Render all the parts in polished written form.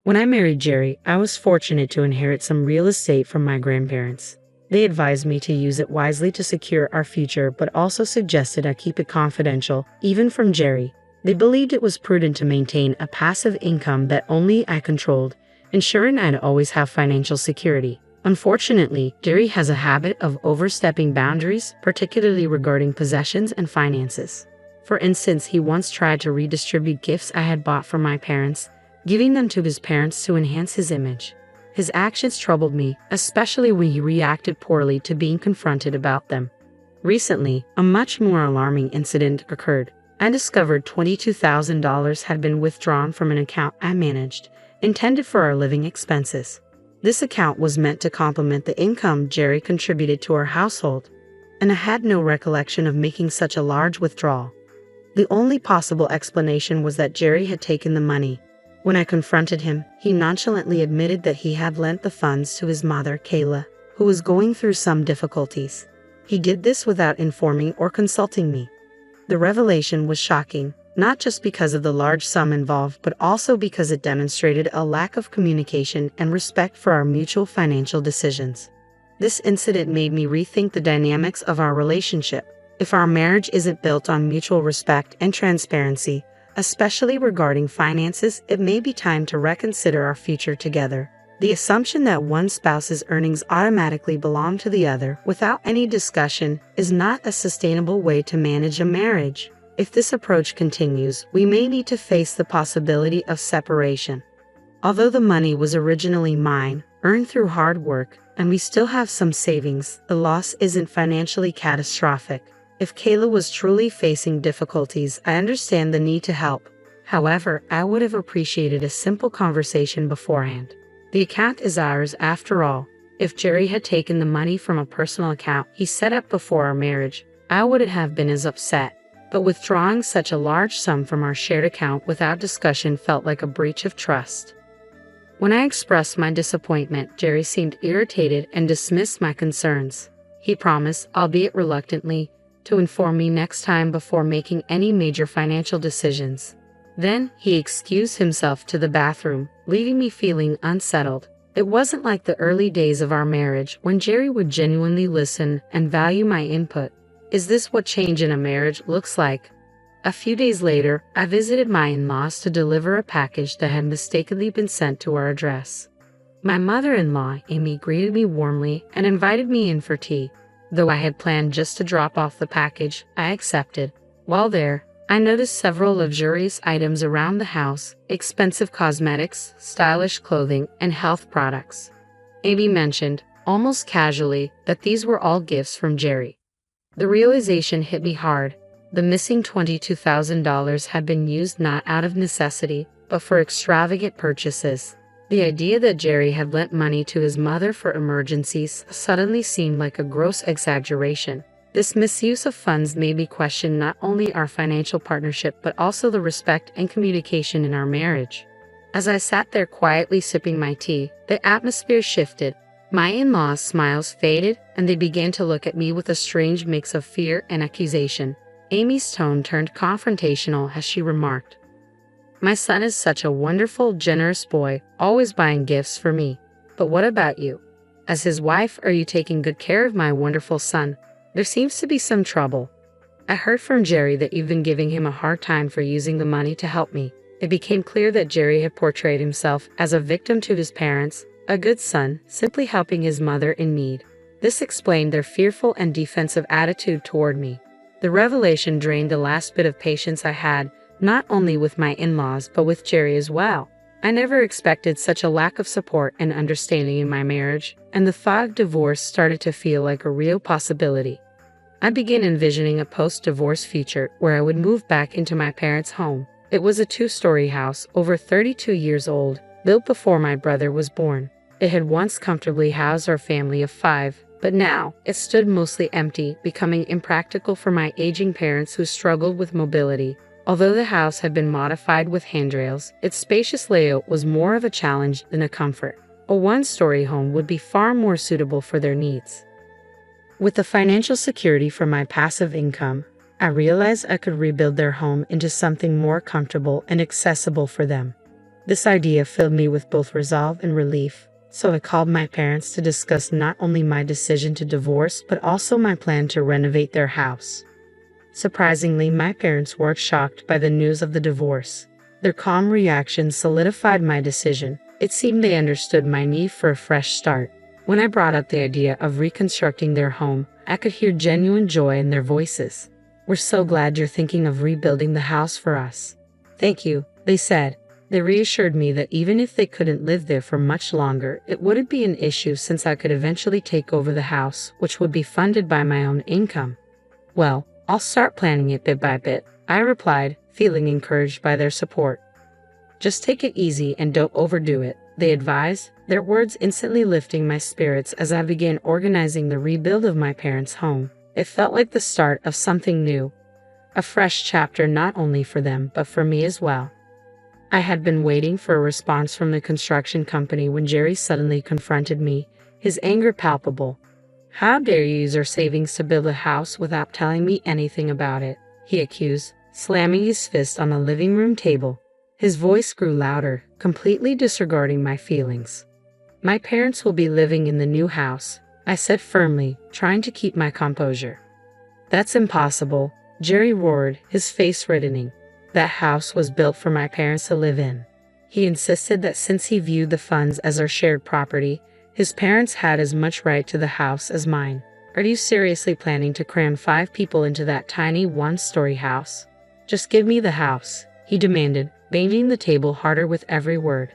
When I married Jerry, I was fortunate to inherit some real estate from my grandparents. They advised me to use it wisely to secure our future, but also suggested I keep it confidential, even from Jerry. They believed it was prudent to maintain a passive income that only I controlled, ensuring I'd always have financial security. Unfortunately, Jerry has a habit of overstepping boundaries, particularly regarding possessions and finances. For instance, he once tried to redistribute gifts I had bought for my parents, giving them to his parents to enhance his image. His actions troubled me, especially when he reacted poorly to being confronted about them. Recently, a much more alarming incident occurred. I discovered $22,000 had been withdrawn from an account I managed, intended for our living expenses. This account was meant to complement the income Jerry contributed to our household, and I had no recollection of making such a large withdrawal. The only possible explanation was that Jerry had taken the money. When I confronted him, he nonchalantly admitted that he had lent the funds to his mother, Kayla, who was going through some difficulties. He did this without informing or consulting me. The revelation was shocking, not just because of the large sum involved, but also because it demonstrated a lack of communication and respect for our mutual financial decisions. This incident made me rethink the dynamics of our relationship. If our marriage isn't built on mutual respect and transparency, especially regarding finances, it may be time to reconsider our future together. The assumption that one spouse's earnings automatically belong to the other without any discussion is not a sustainable way to manage a marriage. If this approach continues, we may need to face the possibility of separation. Although the money was originally mine, earned through hard work, and we still have some savings, the loss isn't financially catastrophic. If Kayla was truly facing difficulties, I understand the need to help. However, I would have appreciated a simple conversation beforehand. The account is ours after all. If Jerry had taken the money from a personal account he set up before our marriage, I wouldn't have been as upset. But withdrawing such a large sum from our shared account without discussion felt like a breach of trust. When I expressed my disappointment, Jerry seemed irritated and dismissed my concerns. He promised, albeit reluctantly, to inform me next time before making any major financial decisions. Then, he excused himself to the bathroom, leaving me feeling unsettled. It wasn't like the early days of our marriage when Jerry would genuinely listen and value my input. Is this what change in a marriage looks like? A few days later, I visited my in-laws to deliver a package that had mistakenly been sent to our address. My mother-in-law, Amy, greeted me warmly and invited me in for tea. Though I had planned just to drop off the package, I accepted. While there, I noticed several luxurious items around the house: expensive cosmetics, stylish clothing, and health products. Amy mentioned, almost casually, that these were all gifts from Jerry. The realization hit me hard. The missing $22,000 had been used not out of necessity, but for extravagant purchases. The idea that Jerry had lent money to his mother for emergencies suddenly seemed like a gross exaggeration. This misuse of funds made me question not only our financial partnership but also the respect and communication in our marriage. As I sat there quietly sipping my tea, the atmosphere shifted. My in-laws' smiles faded, and they began to look at me with a strange mix of fear and accusation. Amy's tone turned confrontational as she remarked, "My son is such a wonderful, generous boy, always buying gifts for me. But what about you? As his wife, are you taking good care of my wonderful son? There seems to be some trouble. I heard from Jerry that you've been giving him a hard time for using the money to help me." It became clear that Jerry had portrayed himself as a victim to his parents, a good son, simply helping his mother in need. This explained their fearful and defensive attitude toward me. The revelation drained the last bit of patience I had, not only with my in-laws but with Jerry as well. I never expected such a lack of support and understanding in my marriage, and the thought of divorce started to feel like a real possibility. I began envisioning a post-divorce future where I would move back into my parents' home. It was a 2-story house, over 32 years old, built before my brother was born. It had once comfortably housed our family of 5, but now it stood mostly empty, becoming impractical for my aging parents who struggled with mobility. Although the house had been modified with handrails, its spacious layout was more of a challenge than a comfort. A 1-story home would be far more suitable for their needs. With the financial security from my passive income, I realized I could rebuild their home into something more comfortable and accessible for them. This idea filled me with both resolve and relief, so I called my parents to discuss not only my decision to divorce but also my plan to renovate their house. Surprisingly, my parents weren't shocked by the news of the divorce. Their calm reaction solidified my decision. It seemed they understood my need for a fresh start. When I brought up the idea of reconstructing their home, I could hear genuine joy in their voices. "We're so glad you're thinking of rebuilding the house for us." "Thank you," they said. They reassured me that even if they couldn't live there for much longer, it wouldn't be an issue since I could eventually take over the house, which would be funded by my own income. "Well, I'll start planning it bit by bit," I replied, feeling encouraged by their support. "Just take it easy and don't overdo it," they advised, their words instantly lifting my spirits as I began organizing the rebuild of my parents' home. It felt like the start of something new, a fresh chapter not only for them but for me as well. I had been waiting for a response from the construction company when Jerry suddenly confronted me, his anger palpable. "How dare you use our savings to build a house without telling me anything about it?" he accused, slamming his fist on the living room table. His voice grew louder, completely disregarding my feelings. "My parents will be living in the new house," I said firmly, trying to keep my composure. "That's impossible," Jerry roared, his face reddening. "That house was built for my parents to live in." He insisted that since he viewed the funds as our shared property, his parents had as much right to the house as mine. "Are you seriously planning to cram 5 people into that tiny one-story house? Just give me the house," he demanded, banging the table harder with every word.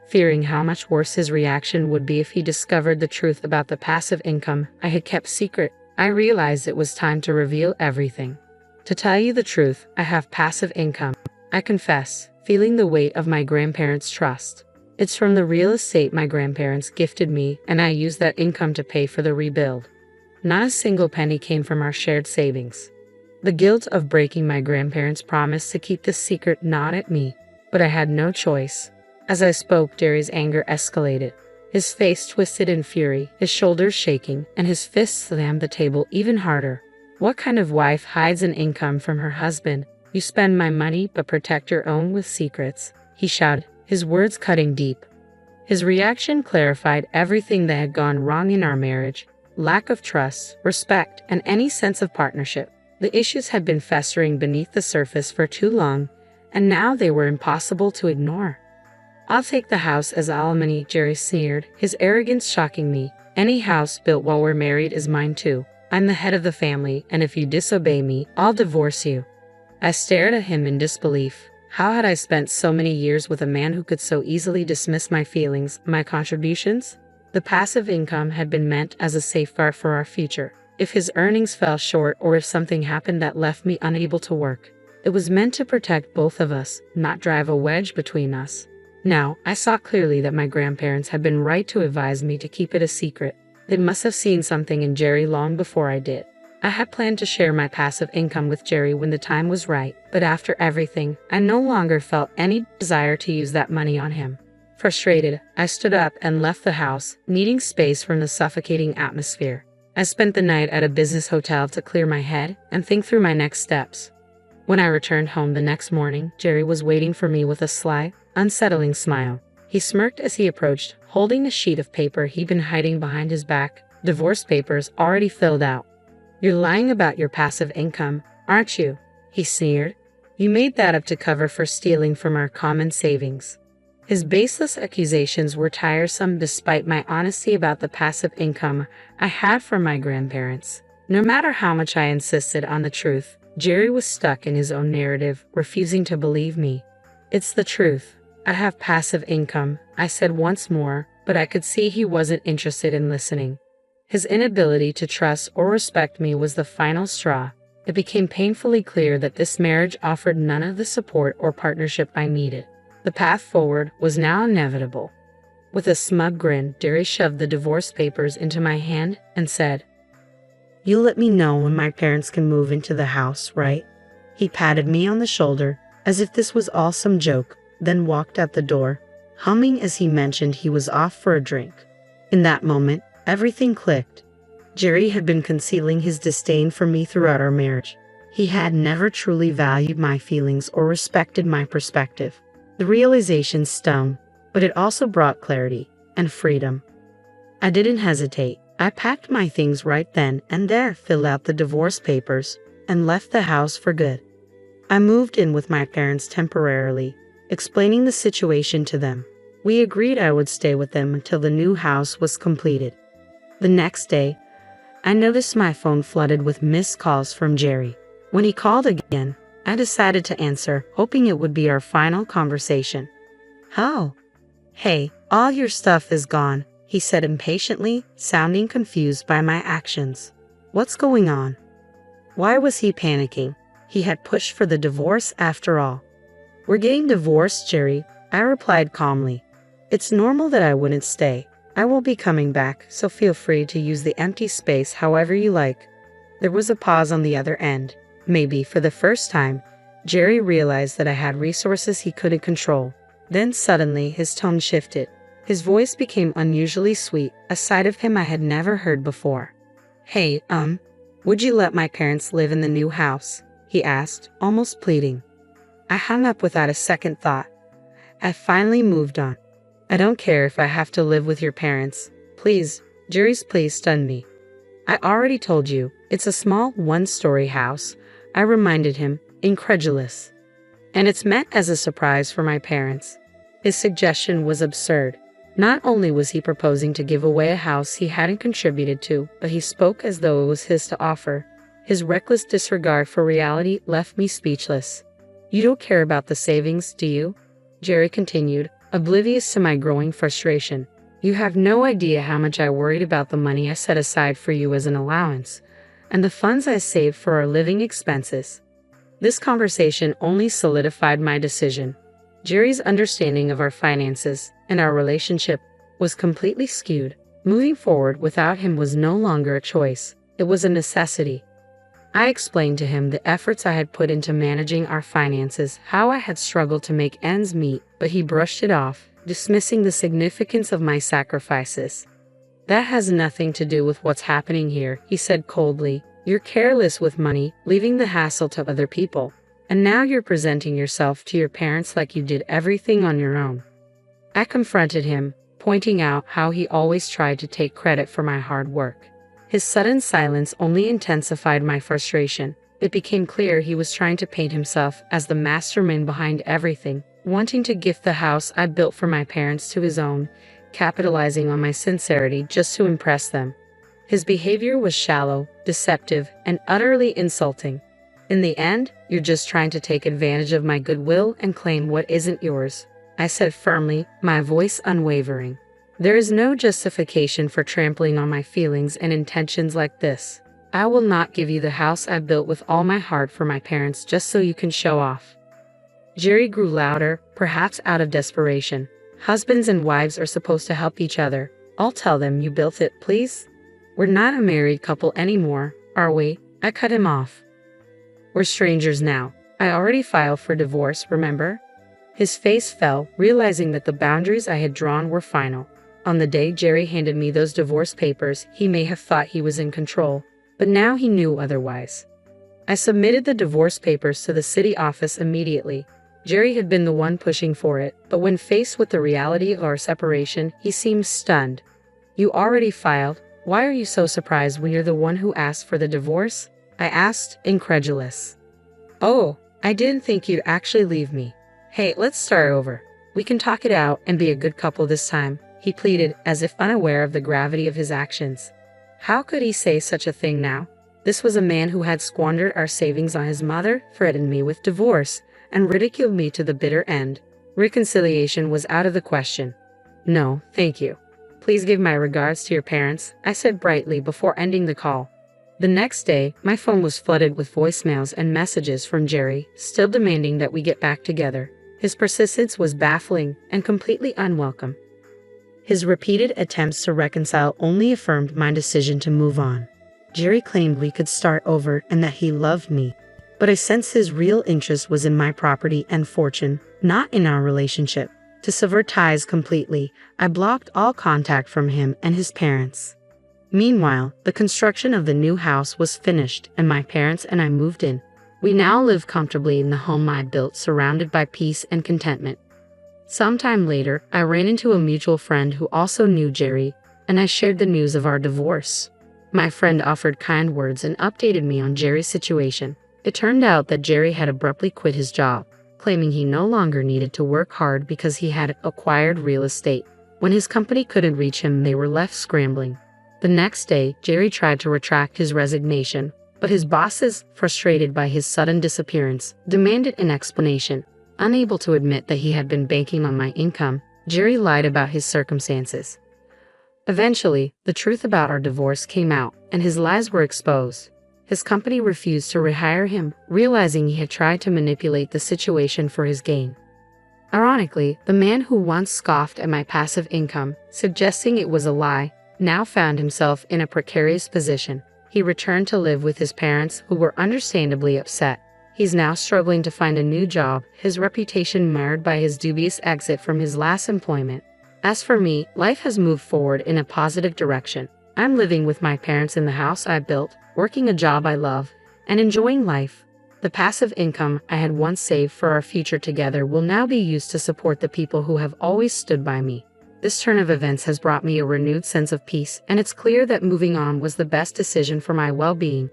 Fearing how much worse his reaction would be if he discovered the truth about the passive income I had kept secret, I realized it was time to reveal everything. "To tell you the truth, I have passive income," I confessed, feeling the weight of my grandparents' trust. "It's from the real estate my grandparents gifted me, and I use that income to pay for the rebuild. Not a single penny came from our shared savings." The guilt of breaking my grandparents' promise to keep this secret gnawed at me, but I had no choice. As I spoke, Jerry's anger escalated. His face twisted in fury, his shoulders shaking, and his fists slammed the table even harder. "What kind of wife hides an income from her husband? You spend my money but protect your own with secrets," he shouted, his words cutting deep. His reaction clarified everything that had gone wrong in our marriage: lack of trust, respect, and any sense of partnership. The issues had been festering beneath the surface for too long, and now they were impossible to ignore. "I'll take the house as alimony," Jerry sneered, his arrogance shocking me. "Any house built while we're married is mine too. I'm the head of the family, and if you disobey me, I'll divorce you." I stared at him in disbelief. How had I spent so many years with a man who could so easily dismiss my feelings, my contributions? The passive income had been meant as a safeguard for our future. If his earnings fell short or if something happened that left me unable to work, it was meant to protect both of us, not drive a wedge between us. Now, I saw clearly that my grandparents had been right to advise me to keep it a secret. They must have seen something in Jerry long before I did. I had planned to share my passive income with Jerry when the time was right, but after everything, I no longer felt any desire to use that money on him. Frustrated, I stood up and left the house, needing space from the suffocating atmosphere. I spent the night at a business hotel to clear my head and think through my next steps. When I returned home the next morning, Jerry was waiting for me with a sly, unsettling smile. He smirked as he approached, holding the sheet of paper he'd been hiding behind his back, divorce papers already filled out. "You're lying about your passive income, aren't you?" he sneered. "You made that up to cover for stealing from our common savings." His baseless accusations were tiresome despite my honesty about the passive income I had from my grandparents. No matter how much I insisted on the truth, Jerry was stuck in his own narrative, refusing to believe me. "It's the truth. I have passive income," I said once more, but I could see he wasn't interested in listening. His inability to trust or respect me was the final straw. It became painfully clear that this marriage offered none of the support or partnership I needed. The path forward was now inevitable. With a smug grin, Jerry shoved the divorce papers into my hand and said, "You'll let me know when my parents can move into the house, right?" He patted me on the shoulder, as if this was all some joke, then walked out the door, humming as he mentioned he was off for a drink. In that moment, everything clicked. Jerry had been concealing his disdain for me throughout our marriage. He had never truly valued my feelings or respected my perspective. The realization stung, but it also brought clarity and freedom. I didn't hesitate. I packed my things right then and there, filled out the divorce papers, and left the house for good. I moved in with my parents temporarily, explaining the situation to them. We agreed I would stay with them until the new house was completed. The next day, I noticed my phone flooded with missed calls from Jerry. When he called again, I decided to answer, hoping it would be our final conversation. "How? Hey, all your stuff is gone," he said impatiently, sounding confused by my actions. What's going on? Why was he panicking? He had pushed for the divorce after all. "We're getting divorced, Jerry," I replied calmly. "It's normal that I wouldn't stay. I will be coming back, so feel free to use the empty space however you like." There was a pause on the other end. Maybe for the first time, Jerry realized that I had resources he couldn't control. Then suddenly his tone shifted. His voice became unusually sweet, a side of him I had never heard before. "Hey, would you let my parents live in the new house?" he asked, almost pleading. I hung up without a second thought. I finally moved on. "I don't care if I have to live with your parents. Please." Jerry's please stunned me. "I already told you, it's a small one-story house," I reminded him, incredulous. "And it's meant as a surprise for my parents." His suggestion was absurd. Not only was he proposing to give away a house he hadn't contributed to, but he spoke as though it was his to offer. His reckless disregard for reality left me speechless. "You don't care about the savings, do you?" Jerry continued, oblivious to my growing frustration. "You have no idea how much I worried about the money I set aside for you as an allowance, and the funds I saved for our living expenses." This conversation only solidified my decision. Jerry's understanding of our finances and our relationship was completely skewed. Moving forward without him was no longer a choice, it was a necessity. I explained to him the efforts I had put into managing our finances, how I had struggled to make ends meet, but he brushed it off, dismissing the significance of my sacrifices. "That has nothing to do with what's happening here," he said coldly. "You're careless with money, leaving the hassle to other people. And now you're presenting yourself to your parents like you did everything on your own." I confronted him, pointing out how he always tried to take credit for my hard work. His sudden silence only intensified my frustration. It became clear he was trying to paint himself as the mastermind behind everything, wanting to gift the house I built for my parents to his own, capitalizing on my sincerity just to impress them. His behavior was shallow, deceptive, and utterly insulting. "In the end, you're just trying to take advantage of my goodwill and claim what isn't yours," I said firmly, my voice unwavering. "There is no justification for trampling on my feelings and intentions like this. I will not give you the house I built with all my heart for my parents just so you can show off." Jerry grew louder, perhaps out of desperation. "Husbands and wives are supposed to help each other. I'll tell them you built it, please. We're not a married couple anymore, are we?" I cut him off. "We're strangers now. I already filed for divorce, remember?" His face fell, realizing that the boundaries I had drawn were final. On the day Jerry handed me those divorce papers, he may have thought he was in control, but now he knew otherwise. I submitted the divorce papers to the city office immediately. Jerry had been the one pushing for it, but when faced with the reality of our separation, he seemed stunned. "You already filed? Why are you so surprised when you're the one who asked for the divorce?" I asked, incredulous. "Oh, I didn't think you'd actually leave me. Hey, let's start over. We can talk it out and be a good couple this time," he pleaded, as if unaware of the gravity of his actions. How could he say such a thing now? This was a man who had squandered our savings on his mother, threatened me with divorce, and ridiculed me to the bitter end. Reconciliation was out of the question. "No, thank you. Please give my regards to your parents," I said brightly before ending the call. The next day, my phone was flooded with voicemails and messages from Jerry, still demanding that we get back together. His persistence was baffling and completely unwelcome. His repeated attempts to reconcile only affirmed my decision to move on. Jerry claimed we could start over and that he loved me, but I sensed his real interest was in my property and fortune, not in our relationship. To sever ties completely, I blocked all contact from him and his parents. Meanwhile, the construction of the new house was finished and my parents and I moved in. We now live comfortably in the home I built, surrounded by peace and contentment. Sometime later, I ran into a mutual friend who also knew Jerry, and I shared the news of our divorce. My friend offered kind words and updated me on Jerry's situation. It turned out that Jerry had abruptly quit his job, claiming he no longer needed to work hard because he had acquired real estate. When his company couldn't reach him, they were left scrambling. The next day, Jerry tried to retract his resignation, but his bosses, frustrated by his sudden disappearance, demanded an explanation. Unable to admit that he had been banking on my income, Jerry lied about his circumstances. Eventually, the truth about our divorce came out, and his lies were exposed. His company refused to rehire him, realizing he had tried to manipulate the situation for his gain. Ironically, the man who once scoffed at my passive income, suggesting it was a lie, now found himself in a precarious position. He returned to live with his parents, who were understandably upset. He's now struggling to find a new job, his reputation marred by his dubious exit from his last employment. As for me, life has moved forward in a positive direction. I'm living with my parents in the house I built, working a job I love, and enjoying life. The passive income I had once saved for our future together will now be used to support the people who have always stood by me. This turn of events has brought me a renewed sense of peace, and it's clear that moving on was the best decision for my well-being.